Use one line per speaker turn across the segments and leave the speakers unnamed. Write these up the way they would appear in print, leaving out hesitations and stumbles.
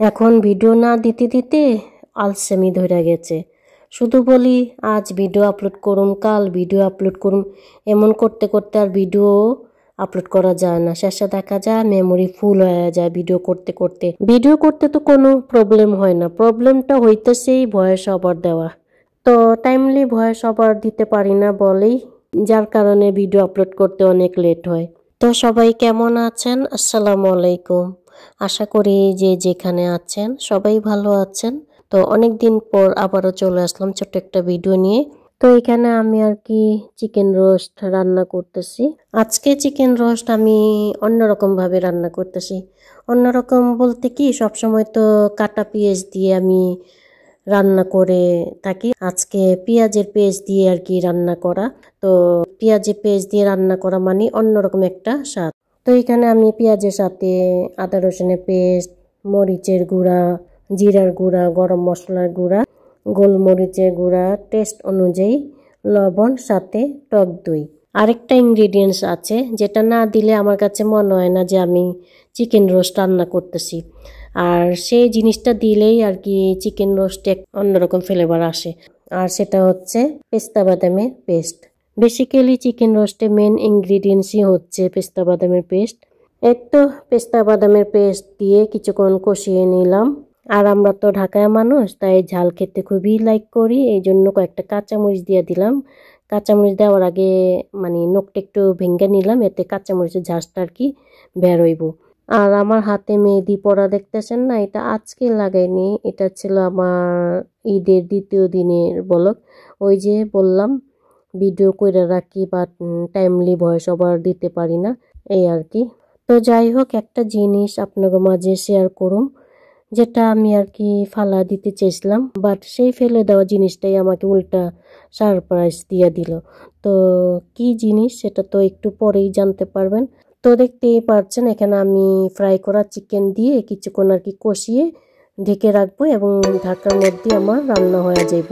এখন ভিডিও না দিতে দিতে আলসেমি ধরে গেছে। শুধু বলি আজ ভিডিও আপলোড করুম, কাল ভিডিও আপলোড করুম, এমন করতে করতে আর ভিডিও আপলোড করা যায় না। শেষে দেখা যায় মেমোরি ফুল হয়ে যায় ভিডিও করতে করতে। ভিডিও করতে তো কোনো প্রবলেম হয় না, প্রবলেমটা হইতেছেই ভয়েস ওভার দেওয়া। তো টাইমলি ভয়েস ওভার দিতে পারি না বলেই যার কারণে ভিডিও আপলোড করতে অনেক লেট হয়। তো সবাই কেমন আছেন? আসসালামু আলাইকুম। আশা করি যে যেখানে আছেন সবাই ভালো আছেন। তো অনেক দিন পর আবারও চলে আসলাম ছোট্ট একটা ভিডিও নিয়ে। তো এখানে আমি আর কি চিকেন রোস্ট রান্না করতেছি। আজকে চিকেন রোস্ট আমি অন্যরকম ভাবে রান্না করতেছি। অন্যরকম বলতে কি, সবসময় তো কাটা পেঁয়াজ দিয়ে আমি রান্না করে থাকি। আজকে পেঁয়াজের পেস্ট দিয়ে আর কি রান্না করা। তো পেঁয়াজের পেস্ট দিয়ে রান্না করা মানে অন্যরকম একটা স্বাদ। তো এখানে আমি পেঁয়াজের সাথে আদা রসুনের পেস্ট, মরিচের গুঁড়া, জিরার গুঁড়া, গরম মশলার গুঁড়া, গোলমরিচের গুঁড়া, টেস্ট অনুযায়ী লবণ, সাথে টক দই। আরেকটা ইনগ্রিডিয়েন্টস আছে যেটা না দিলে আমার কাছে মনে হয় না যে আমি চিকেন রোস্ট রান্না করতেছি। আর সেই জিনিসটা দিলেই আর কি চিকেন রোস্টে অন্যরকম ফ্লেভার আসে। আর সেটা হচ্ছে পেস্তা বাদামের পেস্ট। বেসিক্যালি চিকেন রোস্টে মেন ইনগ্রিডিয়েন্টসই হচ্ছে পেস্তা বাদামের পেস্ট। এই তো পেস্তা বাদামের পেস্ট দিয়ে কিছুক্ষণ কষিয়ে নিলাম। আর আমরা তো ঢাকায় মানুষ, তাই ঝাল খেতে খুবই লাইক করি, এই জন্য কয়েকটা কাঁচামরিচ দিয়ে দিলাম। কাঁচামরিচ দেওয়ার আগে মানে নখটা একটু ভেঙে নিলাম, এতে কাঁচামরিচের ঝাঁজটা আর কি বের হইব। আর আমার হাতে মেহেদি পরা দেখতেছেন না, এটা আজকে লাগাইনি, এটা ছিল আমার ঈদের দ্বিতীয় দিনের বলক। ওই যে বললাম ভিডিও কইরা রাখি বাট টাইমলি ভয়েস ওভার দিতে পারি না, এই আর কি। তো যাই হোক, একটা জিনিস আপনাদের মাঝে শেয়ার করুম, যেটা আমি আর কি ফালা দিতে চেয়েছিলাম, বাট সেই ফেলে দেওয়া জিনিসটাই আমাকে উল্টা সারপ্রাইজ দিয়ে দিল। তো কি জিনিস সেটা তো একটু পরেই জানতে পারবেন। তো দেখতেই পাচ্ছেন এখানে আমি ফ্রাই করা চিকেন দিয়ে কিছুক্ষণ আর কি কষিয়ে ঢেকে রাখবো এবং ঢাকার মধ্যে আমার রান্না হয়ে যাইব।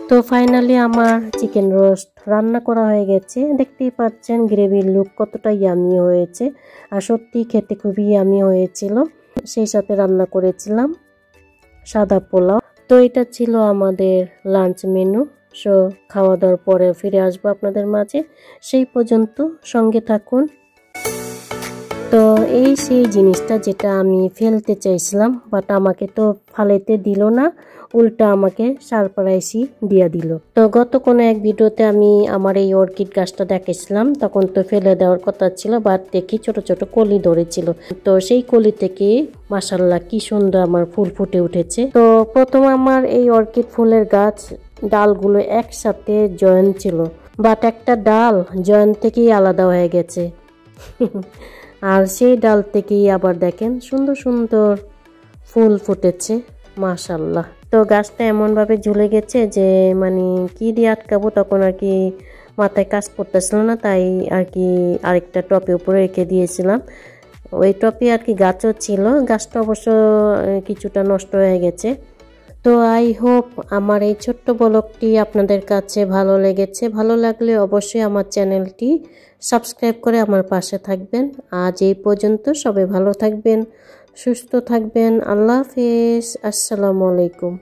তো ফাইনালি আমার চিকেন রোস্ট রান্না করা হয়ে গেছে। দেখতেই পাচ্ছেন গ্রেভির লুক কতটা ইয়ামি হয়েছে, আর সত্যি খেতে খুবই ইয়ামি হয়েছিল। সেই সাথে রান্না করেছিলাম সাদা পোলাও। তো এটা ছিল আমাদের লাঞ্চ মেনু। সো খাওয়া দাওয়ার পরে ফিরে আসবো আপনাদের মাঝে, সেই পর্যন্ত সঙ্গে থাকুন। তো এই সেই জিনিসটা যেটা আমি ফেলতে চাইছিলাম, বাট আমাকে তো ফালাইতে দিল না, উল্টা আমাকে সারপ্রাইজই দিয়া দিল। তো গত কোনো এক ভিডিওতে আমি আমার এই অর্কিড গাছটা দেখেছিলাম, তখন তো ফেলে দেওয়ার কথা ছিল, বাট দেখি ছোট ছোট কলি ধরেছিল। তো সেই কলি থেকে মাশাআল্লাহ কি সুন্দর আমার ফুল ফুটে উঠেছে। তো প্রথম আমার এই অর্কিড ফুলের গাছ ডালগুলো একসাথে জয়েন্ট ছিল, বাট একটা ডাল জয়েন্ট থেকেই আলাদা হয়ে গেছে। আর সেই ডাল থেকেই আবার দেখেন সুন্দর সুন্দর ফুল ফুটেছে, মাশাআল্লাহ। তো গাছটা এমনভাবে ঝুলে গেছে যে মানে কি দিয়ে আটকাবো, তখন আর কি মাথায় কাজ করতেছিল না, তাই আর কি আরেকটা টপে উপরে রেখে দিয়েছিলাম। ওই টপে আর কি গাছও ছিল, গাছটা অবশ্য কিছুটা নষ্ট হয়ে গেছে। তো আই হোপ আমার এই ছোট্ট ব্লগটি আপনাদের কাছে ভালো লেগেছে। ভালো লাগলে অবশ্যই আমার চ্যানেলটি সাবস্ক্রাইব করে আমার পাশে থাকবেন। আজ এই পর্যন্ত, সবাই ভালো থাকবেন, সুস্থ থাকবেন। আল্লাহ হাফেজ, আসসালামু আলাইকুম।